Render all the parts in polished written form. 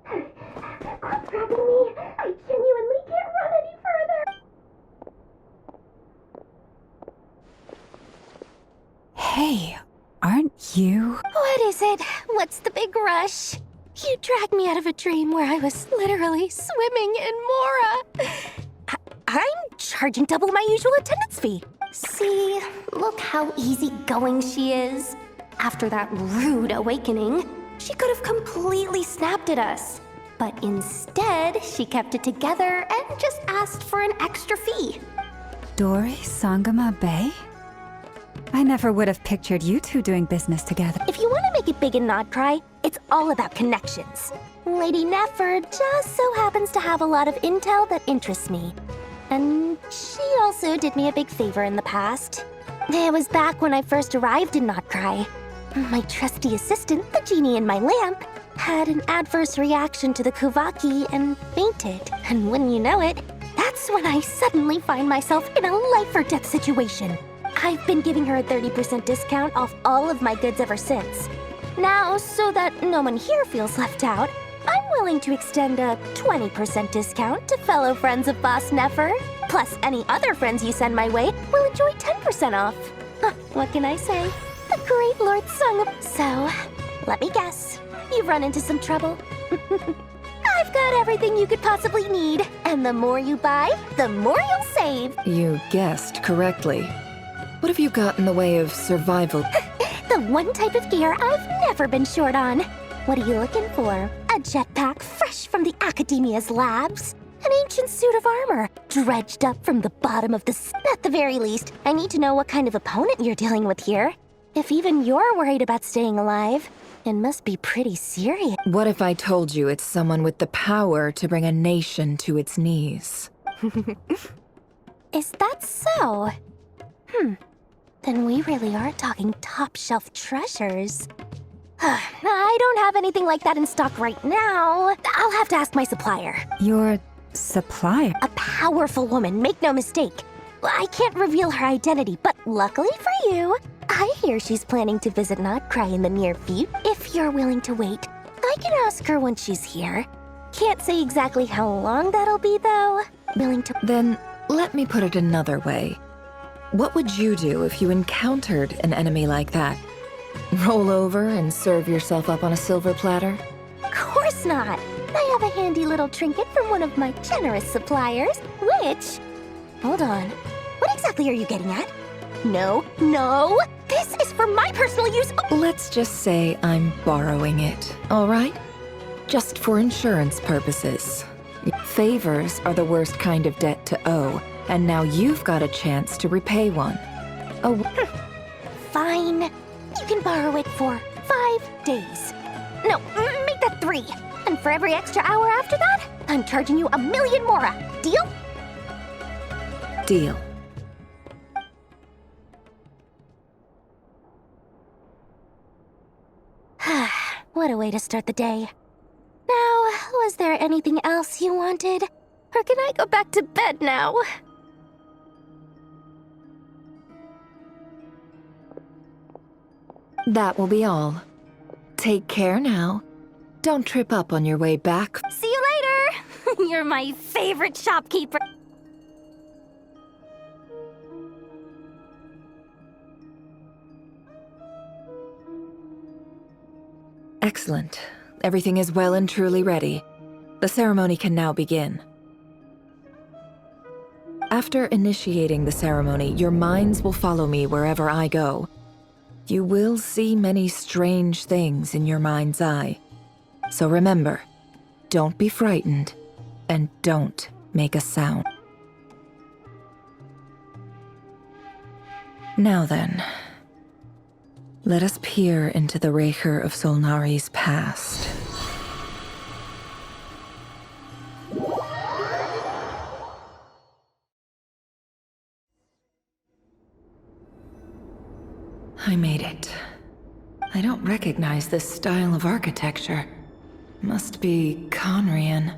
Quit grabbing me! I genuinely can't run any further! Hey, aren't you? What is it? What's the big rush? You dragged me out of a dream where I was literally swimming in Mora. I'm charging double my usual attendance fee. See, look how easygoing she is. After that rude awakening, she could have completely snapped at us. But instead, she kept it together and just asked for an extra fee. Dori Sangama Bay? I never would have pictured you two doing business together. If you want to make it big and not cry, it's all about connections. Lady Nefer just so happens to have a lot of intel that interests me. And she also did me a big favor in the past. It was back when I first arrived in Not Cry. My trusty assistant, the genie in my lamp, had an adverse reaction to the Kuvaki and fainted. And wouldn't you know it, that's when I suddenly find myself in a life-or-death situation. I've been giving her a 30% discount off all of my goods ever since. Now, so that no one here feels left out, I'm willing to extend a 20% discount to fellow friends of Boss Nefer. Plus, any other friends you send my way will enjoy 10% off. Huh, what can I say? The great Lord Sung. So, let me guess. You've run into some trouble. I've got everything you could possibly need. And the more you buy, the more you'll save. You guessed correctly. What have you got in the way of survival? The one type of gear I've never been short on. What are you looking for? A jetpack fresh from the Academia's labs? An ancient suit of armor, dredged up from the bottom of the At the very least, I need to know what kind of opponent you're dealing with here. If even you're worried about staying alive, it must be pretty serious. What if I told you it's someone with the power to bring a nation to its knees? Is that so? Then we really are talking top-shelf treasures. I don't have anything like that in stock right now. I'll have to ask my supplier. Your supplier? A powerful woman, make no mistake. I can't reveal her identity, but luckily for you, I hear she's planning to visit Not Cry in the near future. If you're willing to wait, I can ask her when she's here. Can't say exactly how long that'll be, though. Willing to... Then, let me put it another way. What would you do if you encountered an enemy like that? Roll over and serve yourself up on a silver platter? Of course not. I have a handy little trinket from one of my generous suppliers, which... Hold on. What exactly are you getting at? No, this is for my personal use. Let's just say I'm borrowing it, all right? Just for insurance purposes. Favors are the worst kind of debt to owe, and now you've got a chance to repay one. Oh, Fine. You can borrow it for 5 days. No, make that 3. And for every extra hour after that, I'm charging you 1,000,000 mora. Deal? deal. What a way to start the day. Now, was there anything else you wanted? Or can I go back to bed now? That will be all. Take care now. Don't trip up on your way back. See you later! You're my favorite shopkeeper. Excellent. Everything is well and truly ready. The ceremony can now begin. After initiating the ceremony, your minds will follow me wherever I go. You will see many strange things in your mind's eye. So remember, don't be frightened, and don't make a sound. Now then, let us peer into the Raker of Solnari's past. I made it. I don't recognize this style of architecture. Must be Conrian.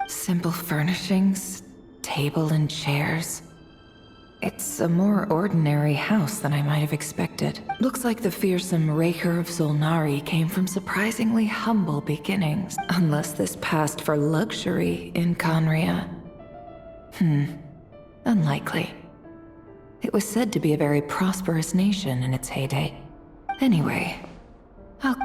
Simple furnishings, table and chairs. It's a more ordinary house than I might have expected. Looks like the fearsome Raker of Zulnari came from surprisingly humble beginnings. Unless this passed for luxury in Conria. Unlikely. It was said to be a very prosperous nation in its heyday. Anyway, I'll...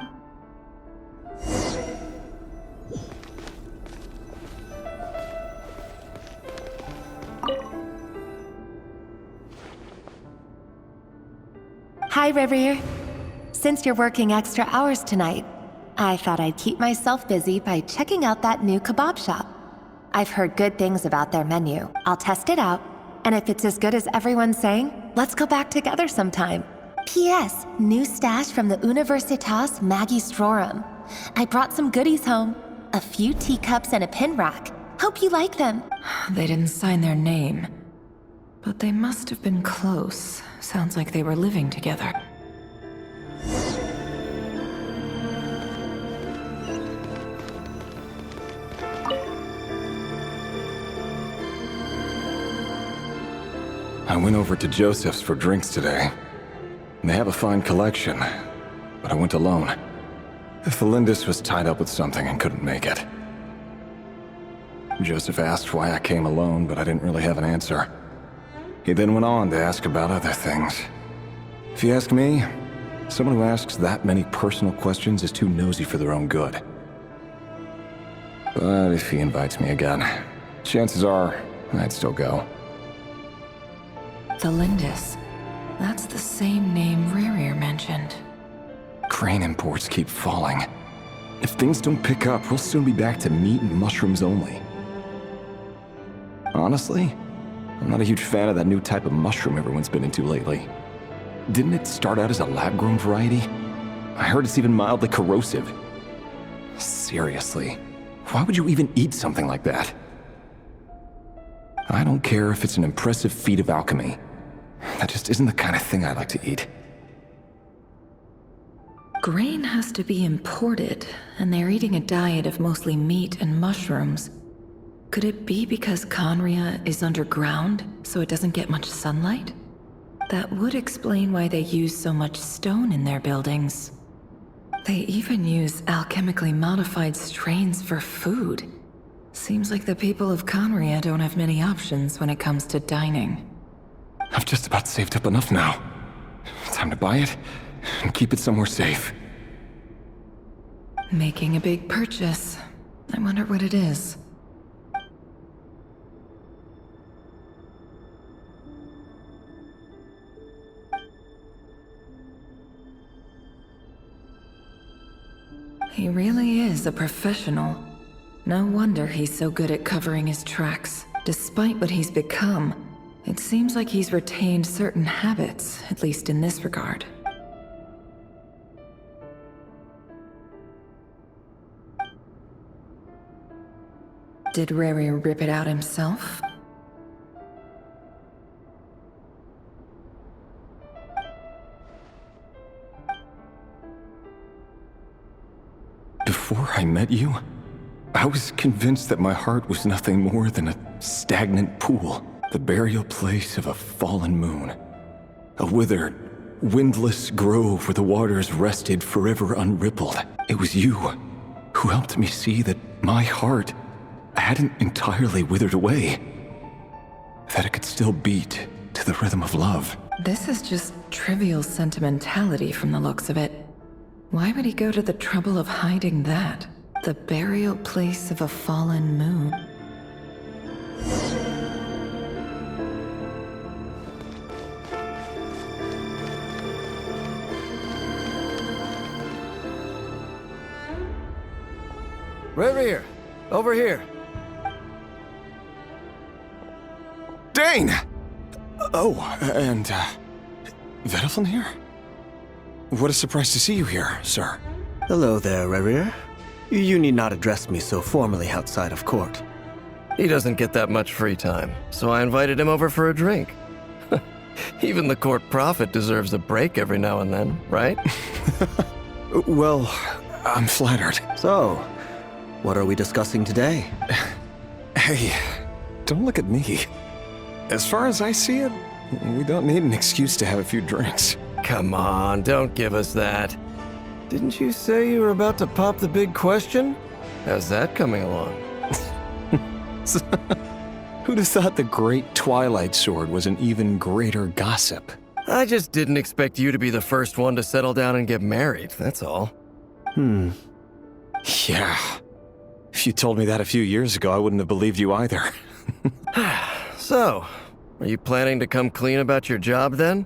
Hi, Rivier. Since you're working extra hours tonight, I thought I'd keep myself busy by checking out that new kebab shop. I've heard good things about their menu. I'll test it out, and if it's as good as everyone's saying, let's go back together sometime. P.S. New stash from the Universitas Magistrorum. I brought some goodies home. A few teacups and a pin rack. Hope you like them. They didn't sign their name. But they must have been close. Sounds like they were living together. I went over to Joseph's for drinks today. They have a fine collection, but I went alone. Felindis was tied up with something and couldn't make it. Joseph asked why I came alone, but I didn't really have an answer. He then went on to ask about other things. If you ask me, someone who asks that many personal questions is too nosy for their own good. But if he invites me again, chances are I'd still go. The Lindis. That's the same name Rerir mentioned. Crane imports keep falling. If things don't pick up, we'll soon be back to meat and mushrooms only. Honestly, I'm not a huge fan of that new type of mushroom everyone's been into lately. Didn't it start out as a lab-grown variety? I heard it's even mildly corrosive. Seriously, why would you even eat something like that? I don't care if it's an impressive feat of alchemy. That just isn't the kind of thing I like to eat. Grain has to be imported, and they're eating a diet of mostly meat and mushrooms. Could it be because Conria is underground, so it doesn't get much sunlight? That would explain why they use so much stone in their buildings. They even use alchemically modified strains for food. Seems like the people of Conria don't have many options when it comes to dining. I've just about saved up enough now. Time to buy it and keep it somewhere safe. Making a big purchase. I wonder what it is. He really is a professional. No wonder he's so good at covering his tracks. Despite what he's become, it seems like he's retained certain habits, at least in this regard. Did Rary rip it out himself? Before I met you, I was convinced that my heart was nothing more than a stagnant pool, the burial place of a fallen moon. A withered, windless grove where the waters rested forever unrippled. It was you who helped me see that my heart hadn't entirely withered away, that it could still beat to the rhythm of love. This is just trivial sentimentality from the looks of it. Why would he go to the trouble of hiding that? The burial place of a fallen moon. Revier, over here. Dane! Oh, and, Vedalfin here? What a surprise to see you here, sir. Hello there, Revier. You need not address me so formally outside of court. He doesn't get that much free time, so I invited him over for a drink. Even the court prophet deserves a break every now and then, right? Well, I'm flattered. So, what are we discussing today? Hey, don't look at me. As far as I see it, We don't need an excuse to have a few drinks. Come on, don't give us that. Didn't you say you were about to pop the big question? How's that coming along? Who'd have thought the great Twilight Sword was an even greater gossip? I just didn't expect you to be the first one to settle down and get married, that's all. Yeah. If you told me that a few years ago, I wouldn't have believed you either. So, are you planning to come clean about your job then?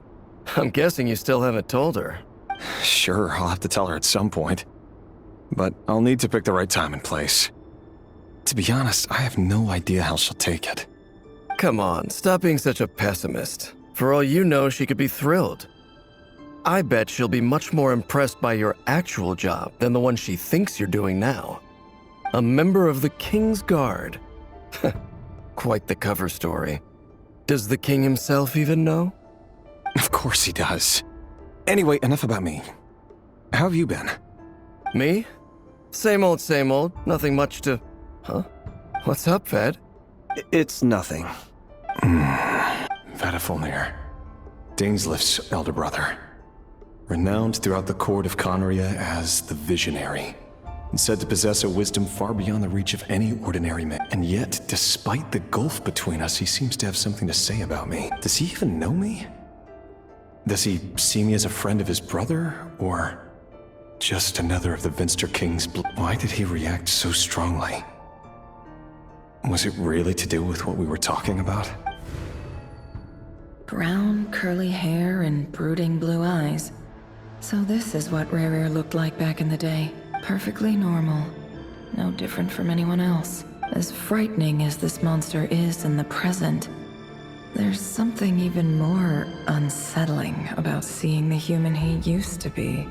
I'm guessing you still haven't told her. Sure, I'll have to tell her at some point. But I'll need to pick the right time and place. To be honest, I have no idea how she'll take it. Come on, stop being such a pessimist. For all you know, she could be thrilled. I bet she'll be much more impressed by your actual job than the one she thinks you're doing now. A member of the King's Guard. Quite the cover story. Does the king himself even know? Of course he does. Anyway, enough about me. How have you been? Me? Same old, nothing much to... Huh? What's up, Ved? It's nothing. Vedifulnir, Dainslif's elder brother. Renowned throughout the court of Conria as the Visionary, and said to possess a wisdom far beyond the reach of any ordinary man. And yet, despite the gulf between us, he seems to have something to say about me. Does he even know me? Does he see me as a friend of his brother, or just another of the Vinster King's Why did he react so strongly? Was it really to do with what we were talking about? Brown, curly hair and brooding blue eyes. So this is what Rerir looked like back in the day. Perfectly normal. No different from anyone else. As frightening as this monster is in the present, there's something even more unsettling about seeing the human he used to be.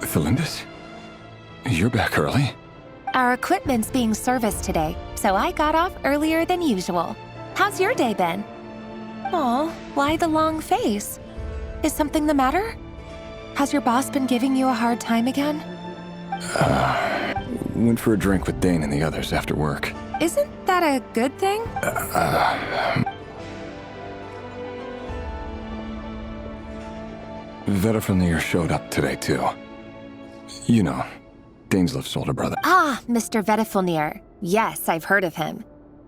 Felindis? You're back early? Our equipment's being serviced today, so I got off earlier than usual. How's your day been? Aw, why the long face? Is something the matter? Has your boss been giving you a hard time again? Went for a drink with Dane and the others after work. Isn't that a good thing? Vedifulnir showed up today, too. You know, Dainslif's older brother. Ah, Mr. Vedifulnir. Yes, I've heard of him.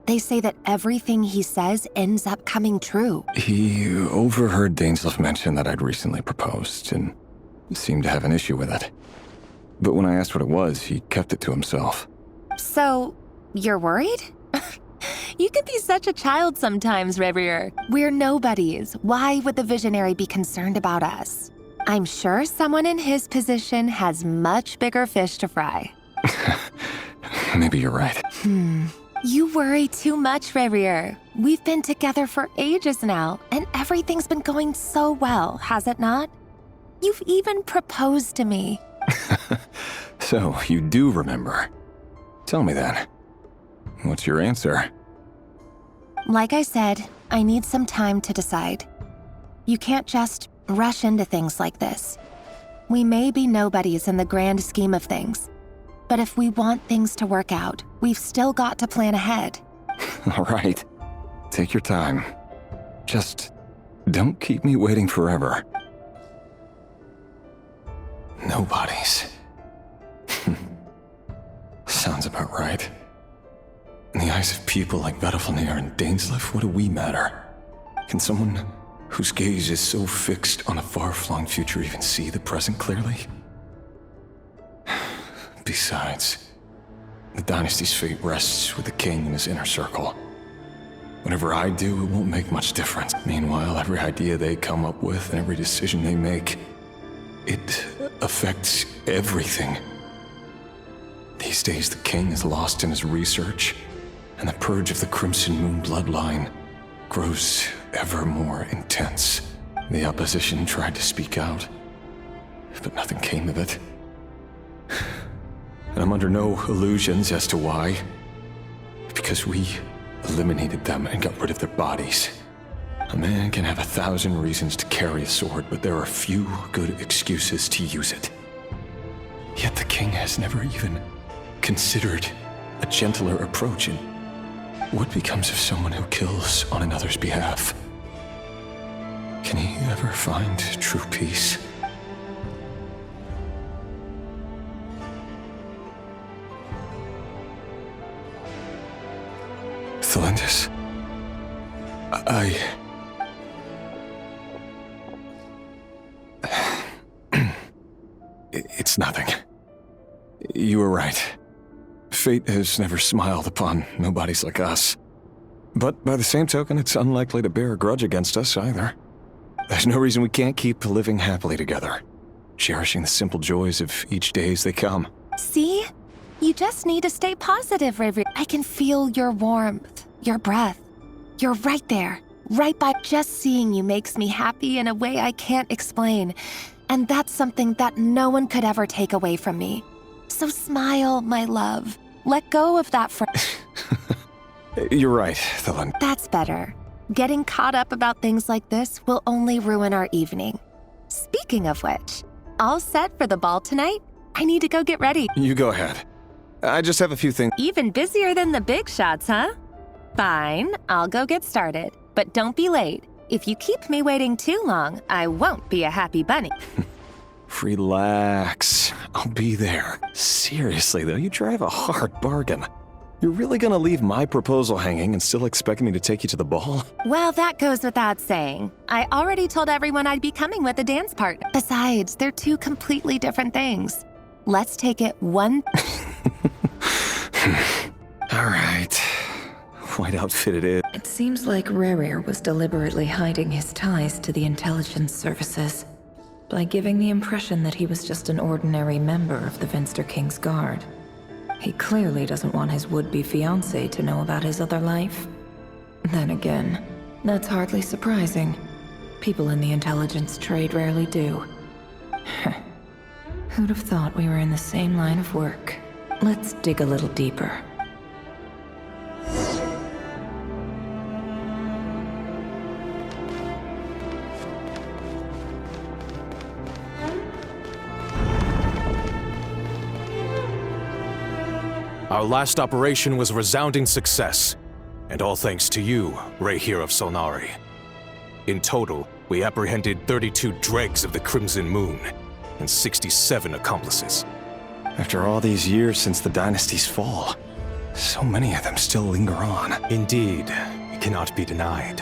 They say that everything he says ends up coming true. He overheard Dainslif mention that I'd recently proposed, and seemed to have an issue with it. But when I asked what it was, he kept it to himself. So, you're worried? You can be such a child sometimes, Rerir. We're nobodies. Why would the Visionary be concerned about us? I'm sure someone in his position has much bigger fish to fry. Maybe you're right. You worry too much, Rerir. We've been together for ages now, and everything's been going so well, has it not? You've even proposed to me. So, you do remember. Tell me then. What's your answer? Like I said, I need some time to decide. You can't just rush into things like this. We may be nobodies in the grand scheme of things, but if we want things to work out, we've still got to plan ahead. All right. Take your time. Just don't keep me waiting forever. Nobodies. Sounds about right. In the eyes of people like Vedifulnir and Dainslif, what do we matter? Can someone whose gaze is so fixed on a far-flung future even see the present clearly? Besides, the dynasty's fate rests with the king and his inner circle. Whatever I do, it won't make much difference. Meanwhile, every idea they come up with and every decision they make, it affects everything. These days, the king is lost in his research, and the purge of the Crimson Moon bloodline grows ever more intense. The opposition tried to speak out, but nothing came of it. And I'm under no illusions as to why. Because we eliminated them and got rid of their bodies. A man can have 1,000 reasons to carry a sword, but there are few good excuses to use it. Yet the king has never even considered a gentler approach. And what becomes of someone who kills on another's behalf? Can he ever find true peace? Thelindis, It's nothing. You were right. Fate has never smiled upon nobodies like us. But by the same token, it's unlikely to bear a grudge against us either. There's no reason we can't keep living happily together, cherishing the simple joys of each day as they come. See? You just need to stay positive, Riri. I can feel your warmth, your breath. You're right there, right by. Just seeing you makes me happy in a way I can't explain. And that's something that no one could ever take away from me. So smile, my love. Let go of that You're right, Thelen. That's better. Getting caught up about things like this will only ruin our evening. Speaking of which, all set for the ball tonight? I need to go get ready. You go ahead. I just have a few things. Even busier than the big shots, huh? Fine, I'll go get started. But don't be late. If you keep me waiting too long, I won't be a happy bunny. Relax. I'll be there. Seriously, though, you drive a hard bargain. You're really gonna leave my proposal hanging and still expect me to take you to the ball? Well, that goes without saying. I already told everyone I'd be coming with a dance partner. Besides, they're two completely different things. Let's take it one... All right. White outfit it is. It seems like Rerir was deliberately hiding his ties to the intelligence services by giving the impression that he was just an ordinary member of the Finster King's Guard. He clearly doesn't want his would-be fiancée to know about his other life. Then again, that's hardly surprising. People in the intelligence trade rarely do. Who'd have thought we were in the same line of work? Let's dig a little deeper. Our last operation was a resounding success, and all thanks to you, Rehir of Solnari. In total, we apprehended 32 dregs of the Crimson Moon, and 67 accomplices. After all these years since the dynasty's fall, so many of them still linger on. Indeed, it cannot be denied.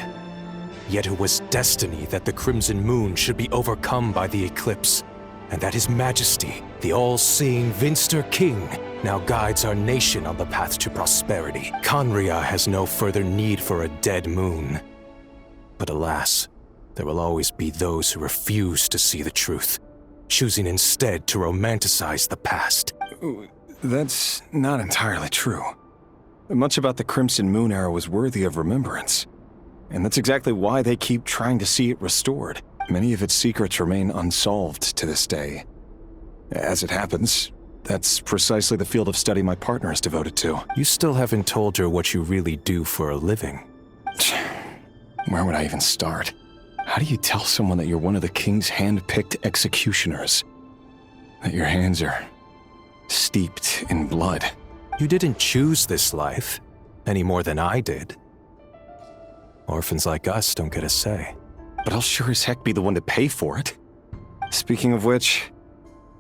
Yet it was destiny that the Crimson Moon should be overcome by the eclipse, and that His Majesty, the all-seeing Finster King, now guides our nation on the path to prosperity. Conria has no further need for a dead moon. But alas, there will always be those who refuse to see the truth, choosing instead to romanticize the past. That's not entirely true. Much about the Crimson Moon era was worthy of remembrance. And that's exactly why they keep trying to see it restored. Many of its secrets remain unsolved to this day. As it happens, that's precisely the field of study my partner is devoted to. You still haven't told her what you really do for a living. Where would I even start? How do you tell someone that you're one of the king's hand-picked executioners? That your hands are steeped in blood? You didn't choose this life, any more than I did. Orphans like us don't get a say. But I'll sure as heck be the one to pay for it. Speaking of which,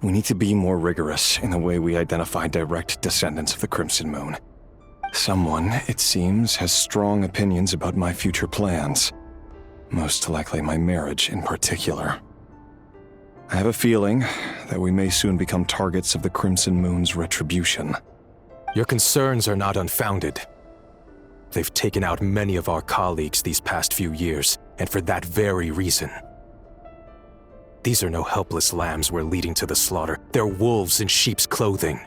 we need to be more rigorous in the way we identify direct descendants of the Crimson Moon. Someone, it seems, has strong opinions about my future plans. Most likely my marriage in particular. I have a feeling that we may soon become targets of the Crimson Moon's retribution. Your concerns are not unfounded. They've taken out many of our colleagues these past few years, and for that very reason. These are no helpless lambs we're leading to the slaughter. They're wolves in sheep's clothing.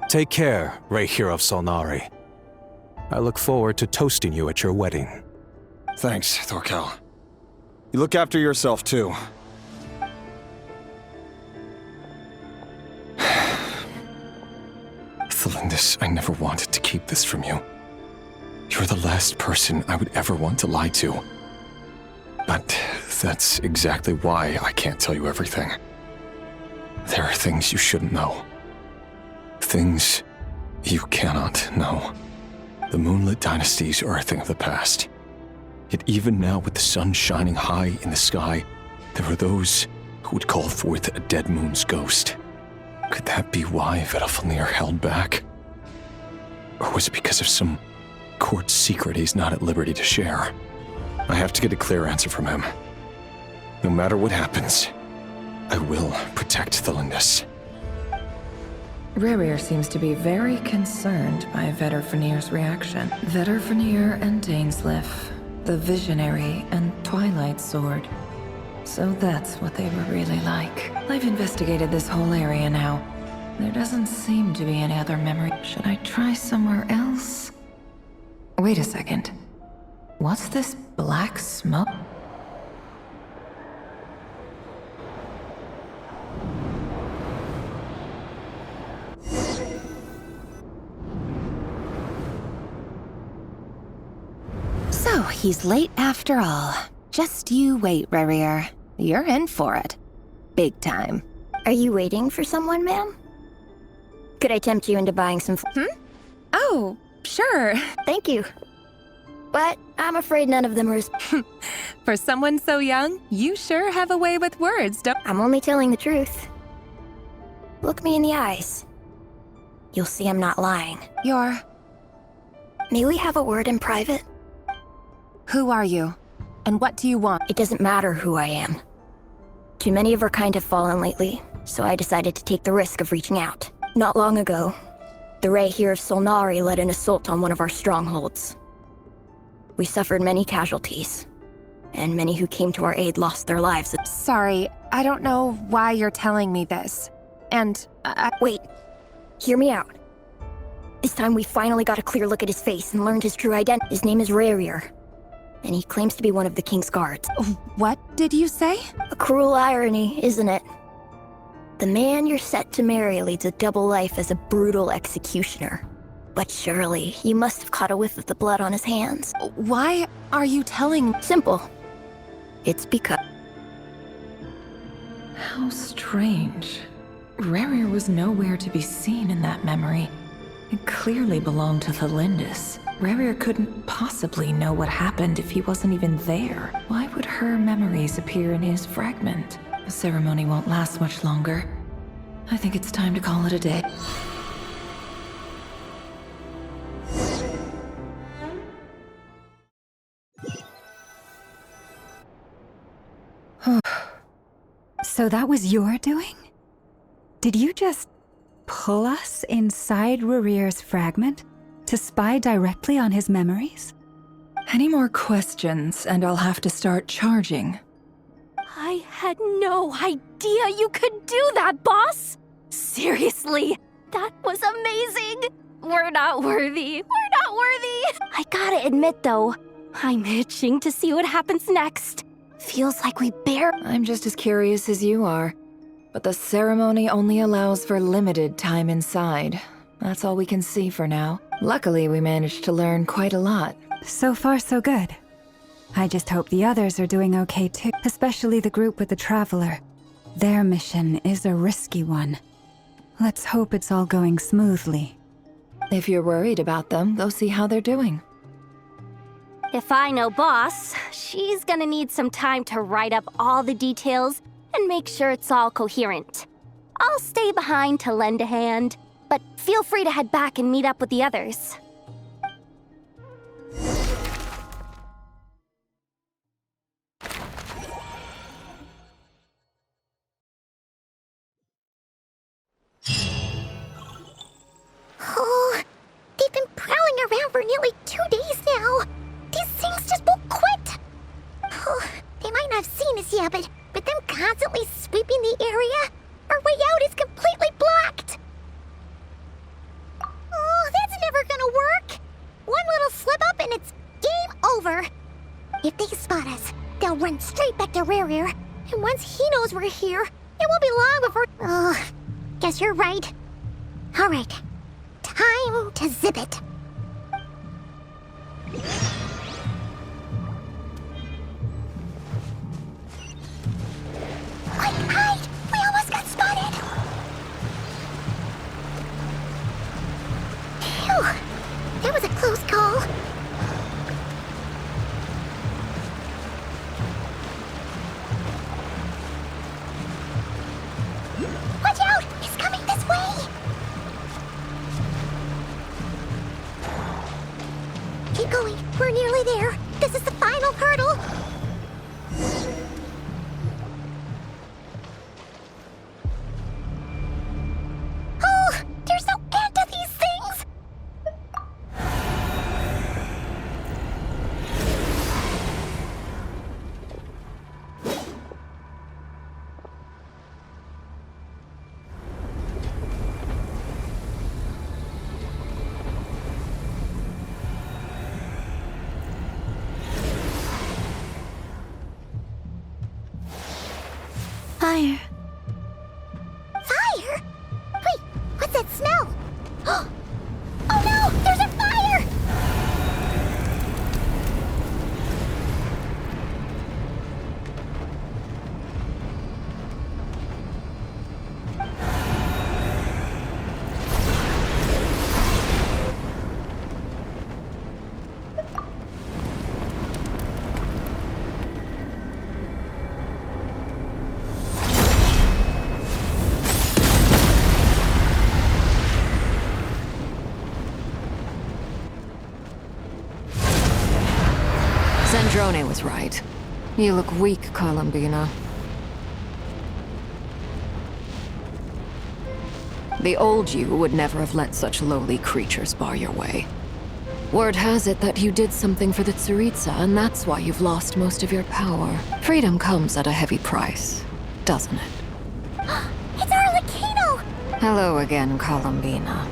Take care, Rehir of Solnari. I look forward to toasting you at your wedding. Thanks, Thorkel. You look after yourself, too. Lindis, I never wanted to keep this from you. You're the last person I would ever want to lie to. But that's exactly why I can't tell you everything. There are things you shouldn't know. Things you cannot know. The Moonlit Dynasties are a thing of the past. Yet even now, with the sun shining high in the sky, there are those who would call forth a dead moon's ghost. Could that be why Vedalfnir held back? Or was it because of some court secret he's not at liberty to share? I have to get a clear answer from him. No matter what happens, I will protect the Lindis. Rerir seems to be very concerned by Vedalfnir's reaction. Vedalfnir and Dainsleif, the Visionary and Twilight Sword. So that's what they were really like. I've investigated this whole area now. There doesn't seem to be any other memory. Should I try somewhere else? Wait a second. What's this black smoke? So, he's late after all. Just you wait, Rerir. You're in for it. Big time. Are you waiting for someone, ma'am? Could I tempt you into buying some Oh, sure. Thank you. But I'm afraid none of them are For someone so young, you sure have a way with words, don't... I'm only telling the truth. Look me in the eyes. You'll see I'm not lying. You're... May we have a word in private? Who are you? And what do you want? It doesn't matter who I am. Too many of our kind have fallen lately, so I decided to take the risk of reaching out. Not long ago, the Ray here of Solnari led an assault on one of our strongholds. We suffered many casualties, and many who came to our aid lost their lives. Sorry, I don't know why you're telling me this. And, Wait, hear me out. This time we finally got a clear look at his face and learned his true identity. His name is Rerir, and he claims to be one of the King's Guards. What did you say? A cruel irony, isn't it? The man you're set to marry leads a double life as a brutal executioner. But surely, you must have caught a whiff of the blood on his hands. Why are you telling... Simple. It's because... How strange. Rerir was nowhere to be seen in that memory. It clearly belonged to the Lindis. Rerir couldn't possibly know what happened if he wasn't even there. Why would her memories appear in his fragment? The ceremony won't last much longer. I think it's time to call it a day. So that was your doing? Did you just pull us inside Rerir's fragment to spy directly on his memories? Any more questions, and I'll have to start charging. I had no idea you could do that, boss! Seriously, that was amazing! We're not worthy. We're not worthy! I gotta admit, though, I'm itching to see what happens next. Feels like we I'm just as curious as you are. But the ceremony only allows for limited time inside. That's all we can see for now. Luckily, we managed to learn quite a lot. So far, so good. I just hope the others are doing okay too, especially the group with the Traveler. Their mission is a risky one. Let's hope it's all going smoothly. If you're worried about them, go see how they're doing. If I know boss, she's gonna need some time to write up all the details and make sure it's all coherent. I'll stay behind to lend a hand, but feel free to head back and meet up with the others. Oh, they've been prowling around for nearly 2 days now. These things just won't quit. Oh, they might not have seen us yet, but them constantly sweeping the area, our way out is completely blocked. Oh, that's never gonna work. One little slip up and it's game over. If they spot us, they'll run straight back to Rerir. And once he knows we're here, it won't be long before... Oh, guess you're right. All right. Time to zip it. Quick, hide! We almost got spotted! Phew! That was a close call. Watch out! He's coming this way! Keep going. We're nearly there. This is the final hurdle. Oh, there's no end to these things! Fire. Fire? Wait, what's that smell? Oh no! There's a fire! Sandrone was right. You look weak, Columbina. The old you would never have let such lowly creatures bar your way. Word has it that you did something for the Tsaritsa, and that's why you've lost most of your power. Freedom comes at a heavy price, doesn't it? It's Arlecchino! Hello again, Columbina.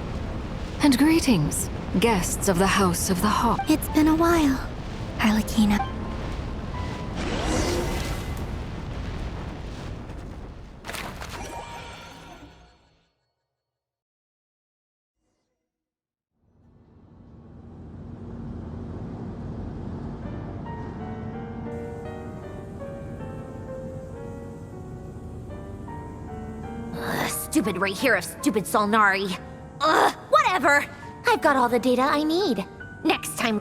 And greetings, guests of the House of the Hawk. It's been a while, Arlecchino. Stupid right here of stupid Solnari. Ugh, whatever. I've got all the data I need. Next time.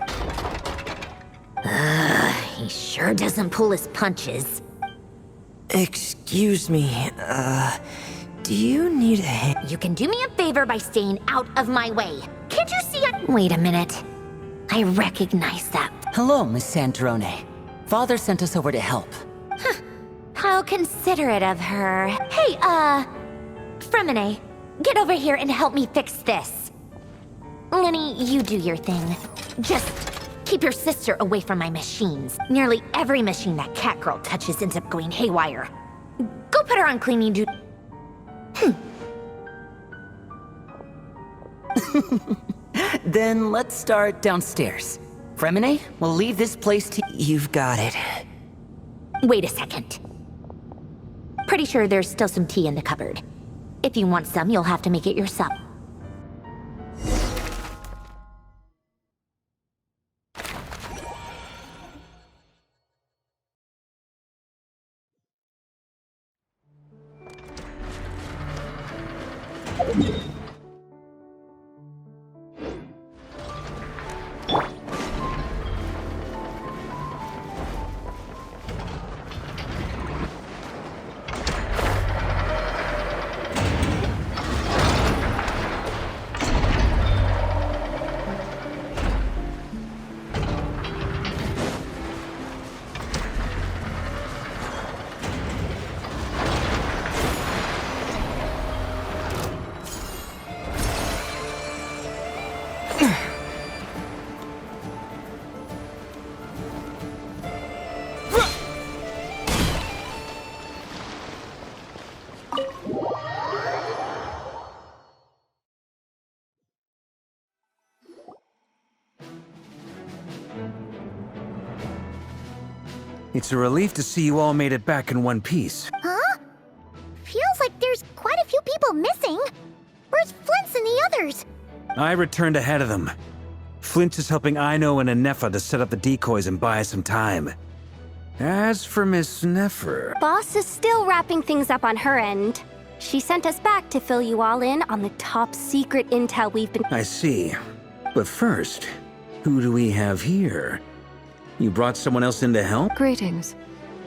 He sure doesn't pull his punches. Excuse me, do you need a hand? You can do me a favor by staying out of my way. Can't you see I— Wait a minute. I recognize that. Hello, Miss Sandrone. Father sent us over to help. How considerate of her. Hey, Fremine, get over here and help me fix this. Lenny, you do your thing. Just keep your sister away from my machines. Nearly every machine that cat girl touches ends up going haywire. Go put her on cleaning duty. Then let's start downstairs. Fremine, we'll leave this place to— You've got it. Wait a second. Pretty sure there's still some tea in the cupboard. If you want some, you'll have to make it yourself. It's a relief to see you all made it back in one piece. Huh? Feels like there's quite a few people missing. Where's Flint's and the others? I returned ahead of them. Flint is helping Aino and Anefa to set up the decoys and buy us some time. As for Miss Nefer... Boss is still wrapping things up on her end. She sent us back to fill you all in on the top secret intel we've been... I see. But first, who do we have here? You brought someone else in to help? Greetings.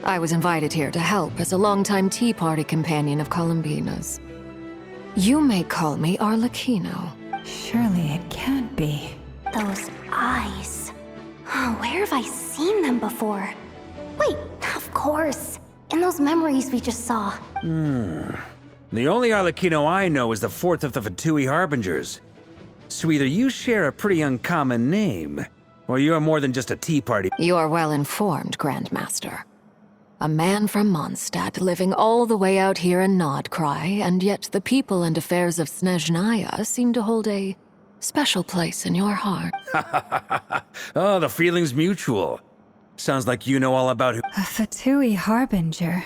I was invited here to help as a longtime Tea Party companion of Columbina's. You may call me Arlecchino. Surely it can't be. Those eyes. Oh, where have I seen them before? Wait, of course. In those memories we just saw. The only Arlecchino I know is the fourth of the Fatui Harbingers. So either you share a pretty uncommon name, or you're more than just a Tea Party. You are well informed, Grandmaster. A man from Mondstadt living all the way out here in Nodcry, and yet the people and affairs of Snezhnaya seem to hold a special place in your heart. Oh, the feeling's mutual. Sounds like you know all about who... A Fatui Harbinger.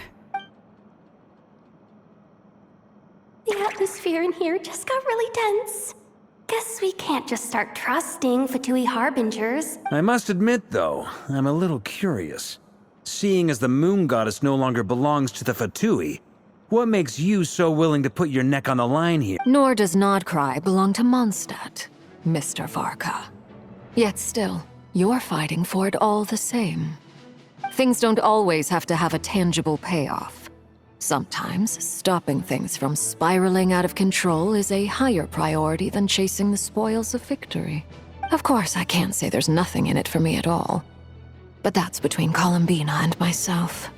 The atmosphere in here just got really tense. Guess we can't just start trusting Fatui Harbingers. I must admit, though, I'm a little curious. Seeing as the Moon Goddess no longer belongs to the Fatui, what makes you so willing to put your neck on the line here? Nor does Nodcry belong to Mondstadt, Mr. Varka. Yet still, you're fighting for it all the same. Things don't always have to have a tangible payoff. Sometimes, stopping things from spiraling out of control is a higher priority than chasing the spoils of victory. Of course, I can't say there's nothing in it for me at all. But that's between Columbina and myself.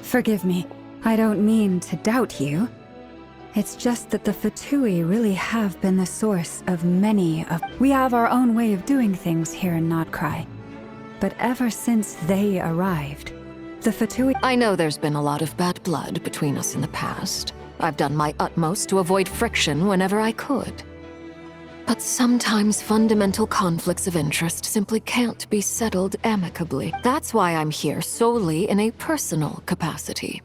Forgive me. I don't mean to doubt you. It's just that the Fatui really have been the source of many of... We have our own way of doing things here in Nodcry. But ever since they arrived, the Fatui... I know there's been a lot of bad blood between us in the past. I've done my utmost to avoid friction whenever I could. But sometimes fundamental conflicts of interest simply can't be settled amicably. That's why I'm here solely in a personal capacity.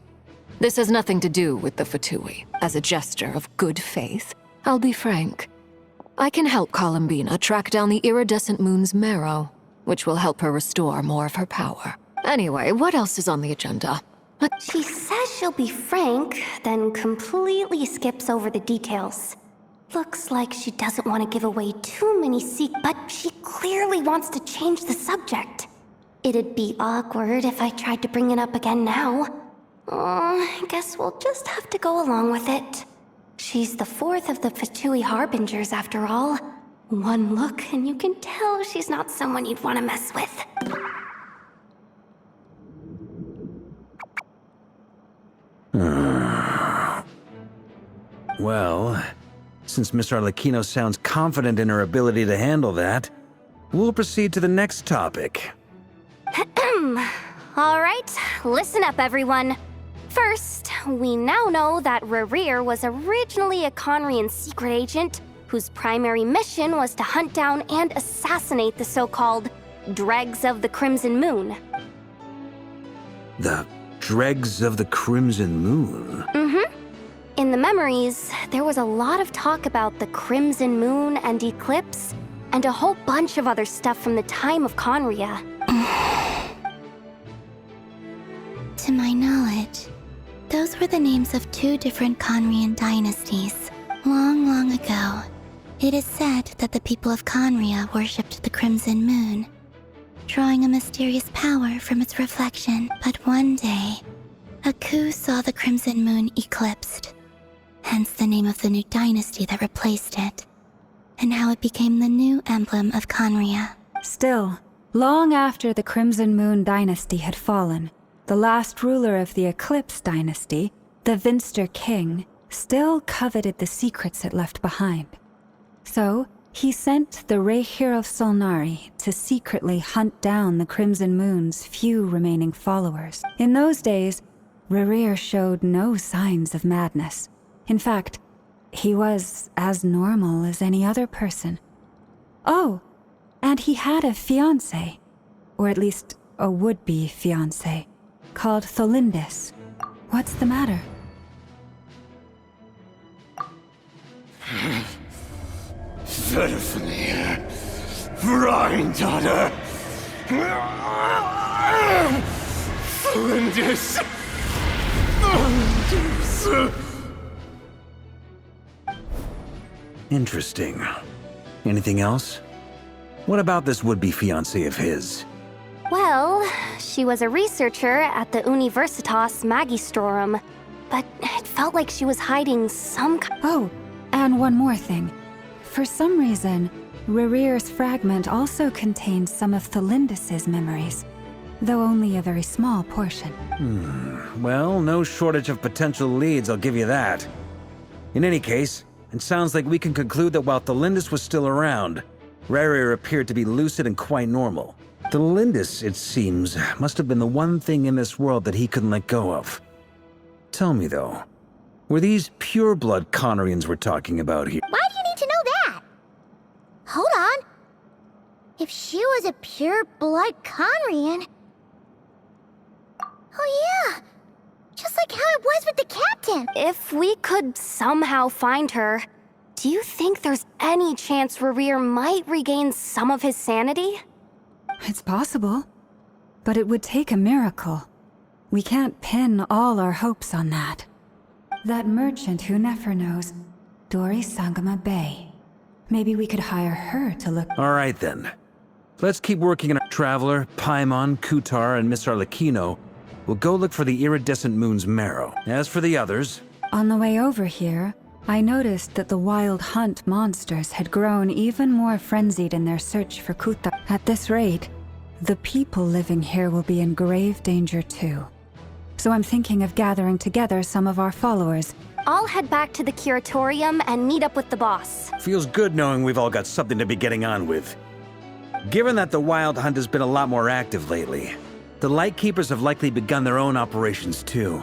This has nothing to do with the Fatui. As a gesture of good faith, I'll be frank. I can help Columbina track down the iridescent moon's marrow, which will help her restore more of her power. Anyway, what else is on the agenda? She says she'll be frank, then completely skips over the details. Looks like she doesn't want to give away too many secrets, but she clearly wants to change the subject. It'd be awkward if I tried to bring it up again now. I guess we'll just have to go along with it. She's the fourth of the Fatui Harbingers, after all. One look and you can tell she's not someone you'd want to mess with. Well, since Miss Arlecchino sounds confident in her ability to handle that, we'll proceed to the next topic. All right, listen up, everyone. First, we now know that Rerir was originally a Conrian secret agent whose primary mission was to hunt down and assassinate the so-called Dregs of the Crimson Moon. The Dregs of the Crimson Moon? In the memories, there was a lot of talk about the Crimson Moon and Eclipse, and a whole bunch of other stuff from the time of Conria. To my knowledge, those were the names of two different Conrian dynasties. Long, long ago, it is said that the people of Conria worshipped the Crimson Moon, drawing a mysterious power from its reflection. But one day, a coup saw the Crimson Moon eclipsed, hence the name of the new dynasty that replaced it, and how it became the new emblem of Conria. Still, long after the Crimson Moon dynasty had fallen, the last ruler of the Eclipse dynasty, the Vinster King, still coveted the secrets it left behind. So, he sent the Rehir of Solnari to secretly hunt down the Crimson Moon's few remaining followers. In those days, Rerir showed no signs of madness. In fact, he was as normal as any other person. Oh, and he had a fiancé, or at least a would-be fiancé, called Tholindis. What's the matter? pitifully. Granddaughter. Flinders. Interesting. Anything else? What about this would-be fiancé of his? Well, she was a researcher at the Universitas Magistrorum, but it felt like she was hiding some Oh, and one more thing. For some reason, Rerear's fragment also contains some of Thelindis' memories, though only a very small portion. Well, no shortage of potential leads, I'll give you that. In any case, it sounds like we can conclude that while Thelindis was still around, Rerear appeared to be lucid and quite normal. Thelindis, it seems, must have been the one thing in this world that he couldn't let go of. Tell me, though, were these pure-blood Conorians we're talking about here? Why do you need to know that? Hold on. If she was a pure-blood Conrian... Oh yeah, just like how it was with the captain. If we could somehow find her, do you think there's any chance Rerear might regain some of his sanity? It's possible, but it would take a miracle. We can't pin all our hopes on that. That merchant who Nefer knows, Dori Sangama Bay. Maybe we could hire her to look... All right, then. Let's keep working on our Traveler, Paimon, Kutar, and Miss Arlecchino. We'll go look for the iridescent moon's marrow. As for the others... On the way over here, I noticed that the wild hunt monsters had grown even more frenzied in their search for Kuta. At this rate, the people living here will be in grave danger too. So I'm thinking of gathering together some of our followers. I'll head back to the curatorium and meet up with the boss. Feels good knowing we've all got something to be getting on with. Given that the Wild Hunt has been a lot more active lately, the Lightkeepers have likely begun their own operations too.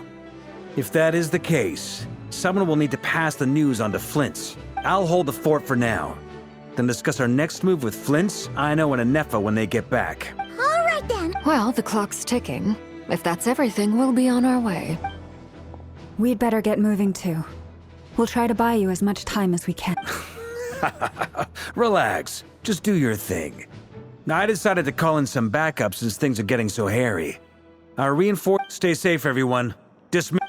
If that is the case, someone will need to pass the news on to Flint's. I'll hold the fort for now, then discuss our next move with Flint's, Aino, and Anefa when they get back. All right then. Well, the clock's ticking. If that's everything, we'll be on our way. We'd better get moving too. We'll try to buy you as much time as we can. Relax. Just do your thing. I decided to call in some backup since things are getting so hairy. Our reinforce. Stay safe, everyone. Dismiss.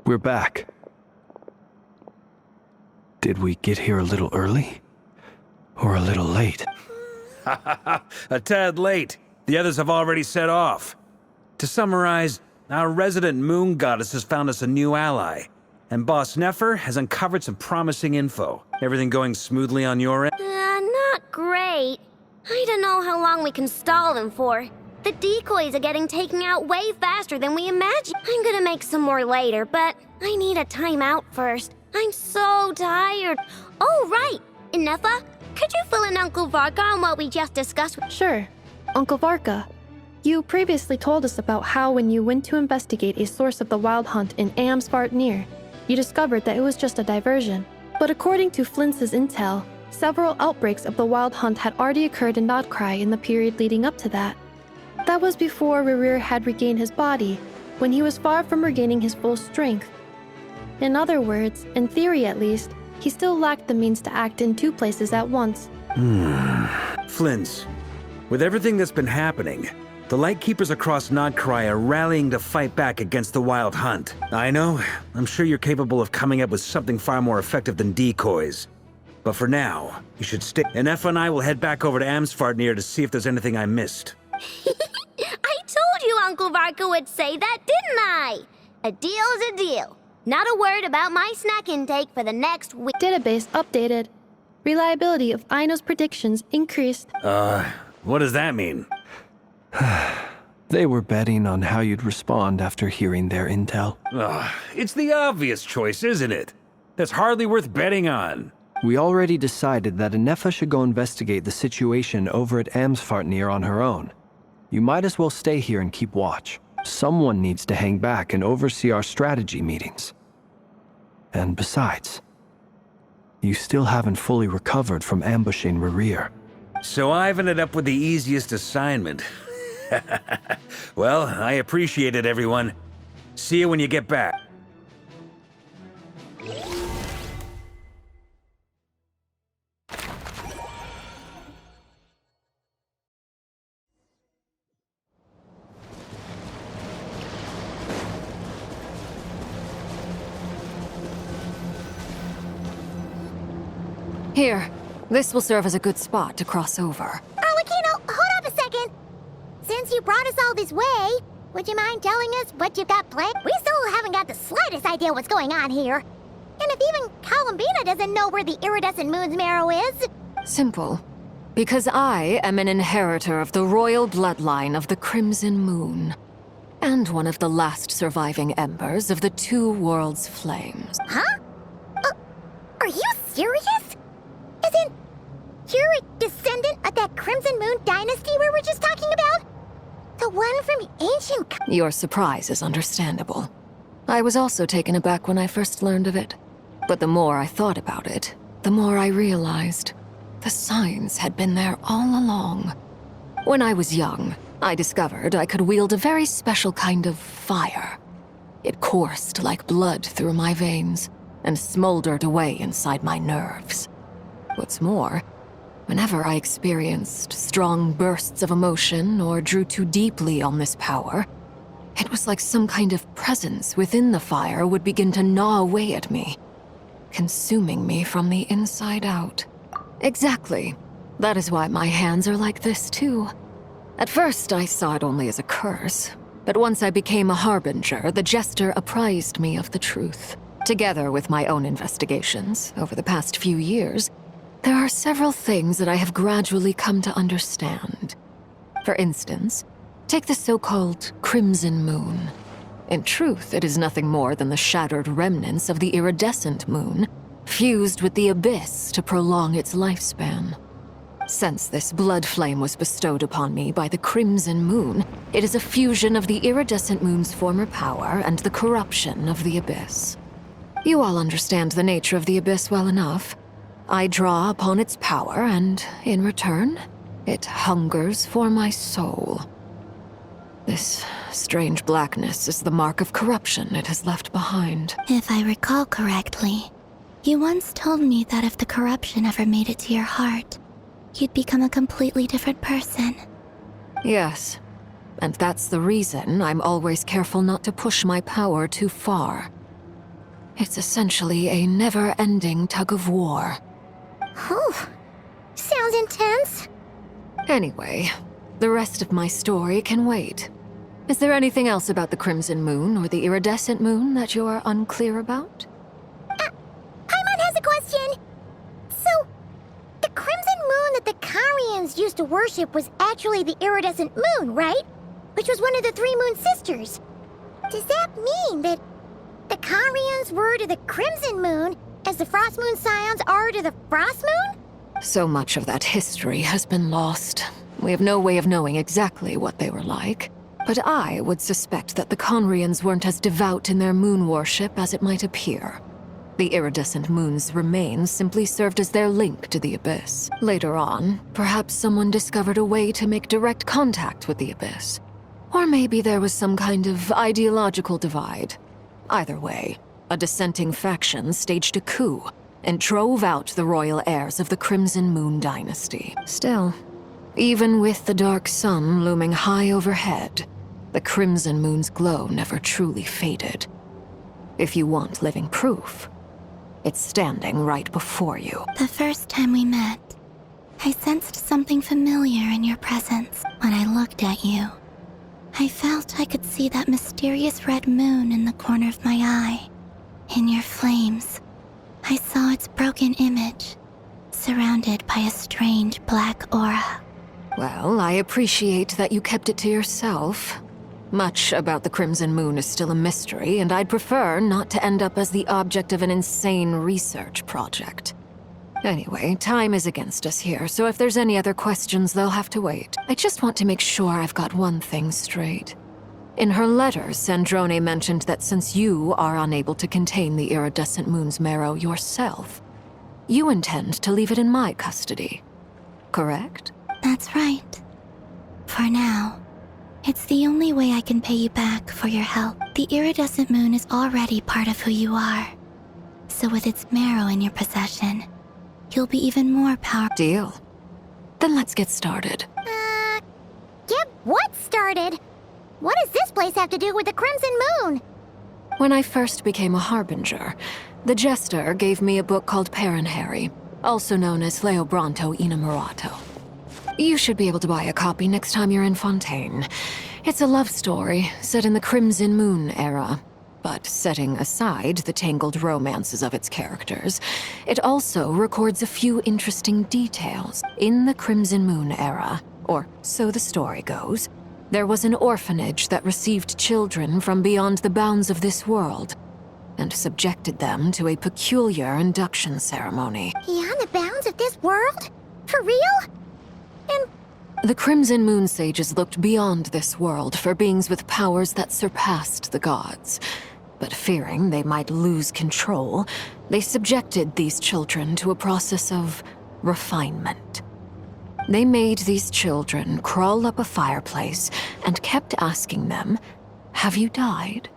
We're back. Did we get here a little early? Or a little late? A tad late. The others have already set off. To summarize, our resident moon goddess has found us a new ally, and Boss Nefer has uncovered some promising info. Everything going smoothly on your end? Not great. I don't know how long we can stall them for. The decoys are getting taken out way faster than we imagined. I'm gonna make some more later, but I need a timeout first. I'm so tired. Oh, right. Inefa, could you fill in Uncle Varka on what we just discussed? Sure. Uncle Varka, you previously told us about how when you went to investigate a source of the wild hunt in Amsvartnir, you discovered that it was just a diversion. But according to Flint's intel, several outbreaks of the wild hunt had already occurred in Nodcry in the period leading up to that. That was before Rerear had regained his body, when he was far from regaining his full strength. In other words, in theory at least, he still lacked the means to act in two places at once. Flint's. With everything that's been happening, the Lightkeepers across Nodcry are rallying to fight back against the Wild Hunt. I know, I'm sure you're capable of coming up with something far more effective than decoys. But for now, you should stay. And Efa and I will head back over to Amsvartnir to see if there's anything I missed. I told you Uncle Varka would say that, didn't I? A deal's a deal. Not a word about my snack intake for the next week. Database updated. Reliability of Aino's predictions increased. What does that mean? They were betting on how you'd respond after hearing their intel. It's the obvious choice, isn't it? That's hardly worth betting on. We already decided that Anefa should go investigate the situation over at Amsvartnir on her own. You might as well stay here and keep watch. Someone needs to hang back and oversee our strategy meetings. And besides, you still haven't fully recovered from ambushing Rerir. So I've ended up with the easiest assignment. Well, I appreciate it, everyone. See you when you get back. Here, this will serve as a good spot to cross over. Arlecchino, hold up a second! Since you brought us all this way, would you mind telling us what you've got planned? We still haven't got the slightest idea what's going on here. And if even Columbina doesn't know where the iridescent moon's marrow is... Simple. Because I am an inheritor of the royal bloodline of the Crimson Moon. And one of the last surviving embers of the Two Worlds' flames. Huh? Are you serious? Isn't you're a descendant of that Crimson Moon dynasty we were just talking about? The one from ancient... Your surprise is understandable. I was also taken aback when I first learned of it. But the more I thought about it, the more I realized the signs had been there all along. When I was young, I discovered I could wield a very special kind of fire. It coursed like blood through my veins and smoldered away inside my nerves. What's more, whenever I experienced strong bursts of emotion or drew too deeply on this power, it was like some kind of presence within the fire would begin to gnaw away at me, consuming me from the inside out. Exactly. That is why my hands are like this, too. At first, I saw it only as a curse, but once I became a harbinger, the jester apprised me of the truth. Together with my own investigations, over the past few years, there are several things that I have gradually come to understand. For instance, take the so-called Crimson Moon. In truth, it is nothing more than the shattered remnants of the iridescent moon, fused with the abyss to prolong its lifespan. Since this blood flame was bestowed upon me by the Crimson Moon, it is a fusion of the iridescent moon's former power and the corruption of the abyss. You all understand the nature of the abyss well enough. I draw upon its power, and in return, it hungers for my soul. This strange blackness is the mark of corruption it has left behind. If I recall correctly, you once told me that if the corruption ever made it to your heart, you'd become a completely different person. Yes, and that's the reason I'm always careful not to push my power too far. It's essentially a never-ending tug-of-war. Whew. Sounds intense. Anyway, the rest of my story can wait. Is there anything else about the Crimson Moon or the Iridescent Moon that you're unclear about? Paimon has a question. So, the Crimson Moon that the Carians used to worship was actually the Iridescent Moon, right? Which was one of the three Moon Sisters. Does that mean that the Carians were to the Crimson Moon as the Frost Moon Scions are to the Frost Moon? So much of that history has been lost. We have no way of knowing exactly what they were like. But I would suspect that the Conrians weren't as devout in their moon worship as it might appear. The iridescent moon's remains simply served as their link to the Abyss. Later on, perhaps someone discovered a way to make direct contact with the Abyss. Or maybe there was some kind of ideological divide. Either way, a dissenting faction staged a coup and drove out the royal heirs of the Crimson Moon dynasty. Still, even with the dark sun looming high overhead, the Crimson Moon's glow never truly faded. If you want living proof, it's standing right before you. The first time we met, I sensed something familiar in your presence. When I looked at you, I felt I could see that mysterious red moon in the corner of my eye. In your flames, I saw its broken image, surrounded by a strange black aura. Well, I appreciate that you kept it to yourself. Much about the Crimson Moon is still a mystery, and I'd prefer not to end up as the object of an insane research project. Anyway, time is against us here, so if there's any other questions, they'll have to wait. I just want to make sure I've got one thing straight. In her letter, Sandrone mentioned that since you are unable to contain the iridescent moon's marrow yourself, You intend to leave it in my custody, correct? That's right. For now. It's the only way I can pay you back for your help. The iridescent moon is already part of who you are. So with its marrow in your possession, you'll be even more powerful. Deal. Then let's get started. Get what started? What does this place have to do with the Crimson Moon? When I first became a Harbinger, the Jester gave me a book called Paranhari, also known as Leobranto Inamorato. You should be able to buy a copy next time you're in Fontaine. It's a love story set in the Crimson Moon era, but setting aside the tangled romances of its characters, it also records a few interesting details. In the Crimson Moon era, or so the story goes, there was an orphanage that received children from beyond the bounds of this world, and subjected them to a peculiar induction ceremony. Beyond the bounds of this world? For real? And the Crimson Moon sages looked beyond this world for beings with powers that surpassed the gods. But fearing they might lose control, they subjected these children to a process of refinement. They made these children crawl up a fireplace and kept asking them, "Have you died?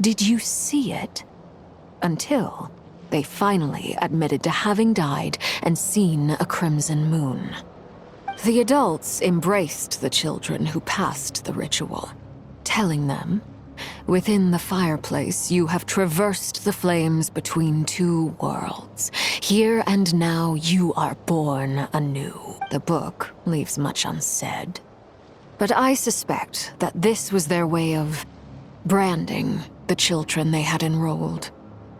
Did you see it?" Until they finally admitted to having died and seen a crimson moon. The adults embraced the children who passed the ritual, telling them, "Within the fireplace, you have traversed the flames between two worlds. Here and now, you are born anew." The book leaves much unsaid, but I suspect that this was their way of branding the children they had enrolled,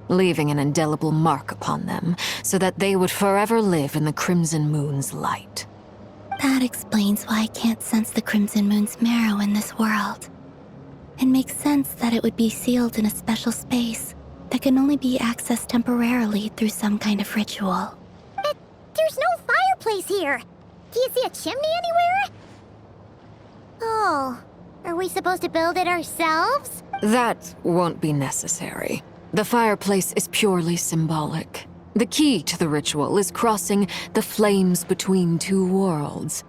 leaving an indelible mark upon them so that they would forever live in the Crimson Moon's light. that explains why I can't sense the Crimson Moon's marrow in this world. It makes sense that it would be sealed in a special space that can only be accessed temporarily through some kind of ritual. But there's no fireplace here! Do you see a chimney anywhere? Oh, are we supposed to build it ourselves? That won't be necessary. The fireplace is purely symbolic. The key to the ritual is crossing the flames between two worlds.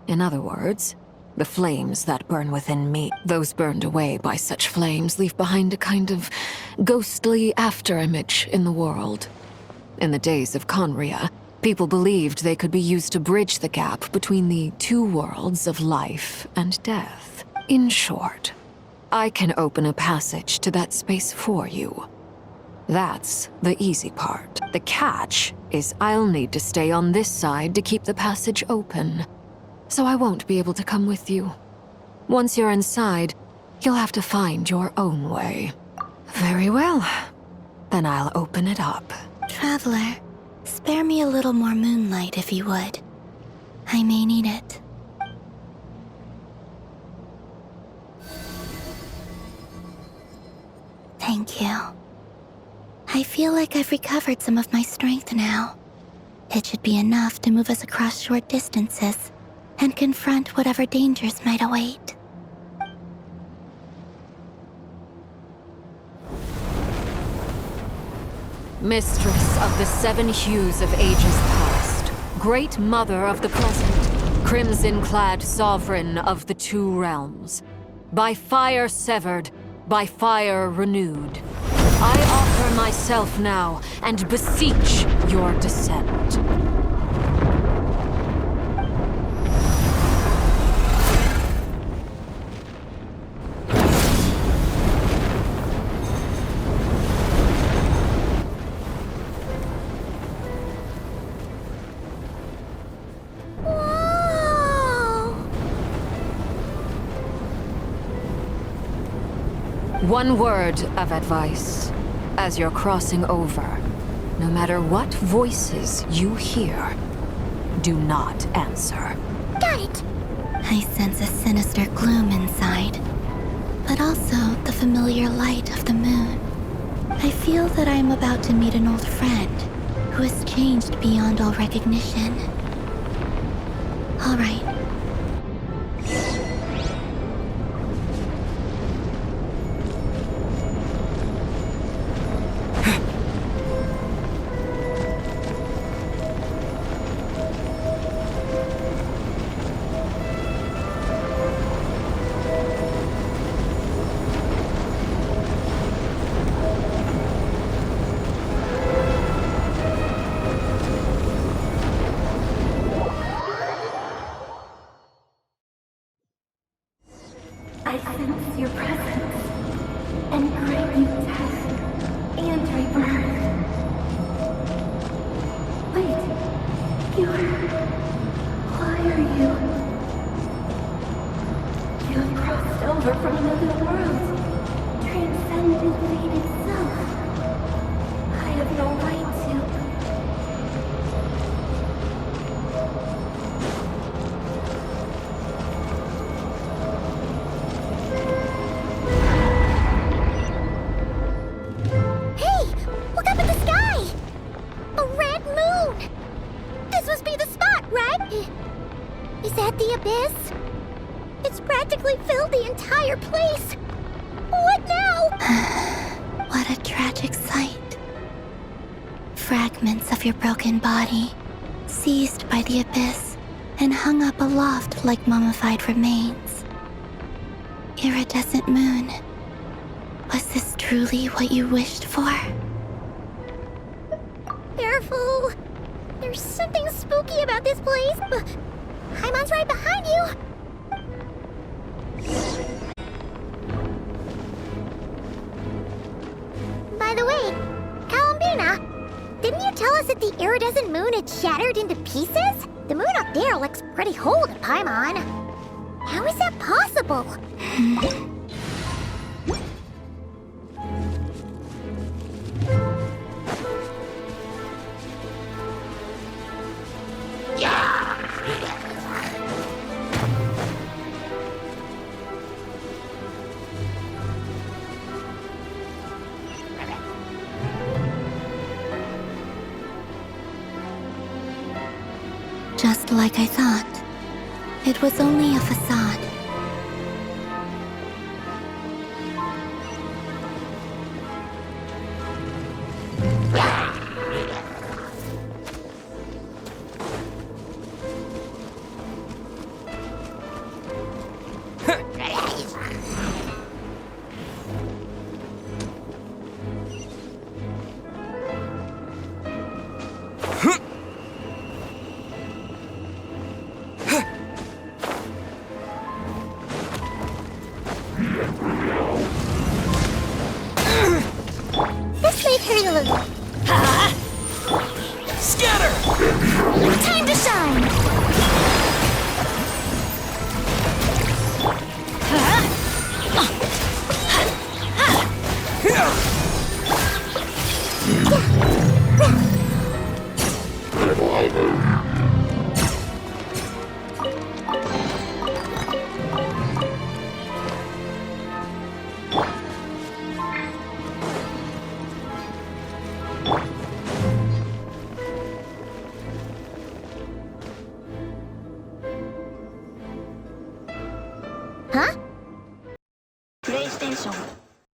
In other words, the flames that burn within me. Those burned away by such flames leave behind a kind of ghostly afterimage in the world. In the days of Conria, people believed they could be used to bridge the gap between the two worlds of life and death. In short, I can open a passage to that space for you. That's the easy part. The catch is I'll need to stay on this side to keep the passage open, so I won't be able to come with you. Once you're inside, you'll have to find your own way. Very well. Then I'll open it up. Traveler, spare me a little more moonlight if you would. I may need it. Thank you. I feel like I've recovered some of my strength now. It should be enough to move us across short distances and confront whatever dangers might await. Mistress of the seven hues of ages past, great mother of the present, crimson-clad sovereign of the two realms, by fire severed, by fire renewed, I offer myself now and beseech your descent. One word of advice. As you're crossing over, no matter what voices you hear, do not answer. Got it! I sense a sinister gloom inside, but also the familiar light of the moon. I feel that I am about to meet an old friend who has changed beyond all recognition. All right. your broken body, seized by the abyss, and hung up aloft like mummified remains. Iridescent moon, was this truly what you wished for? Careful! There's something spooky about this place. Paimon's right behind you. By the way, Kalambina, didn't you tell us that the iridescent moon had shattered into pieces? The moon up there looks pretty whole to Paimon. How is that possible? Just like I thought. It was only a facade. This may hurt a little. Ha! Scatter! Time to shine! Huh?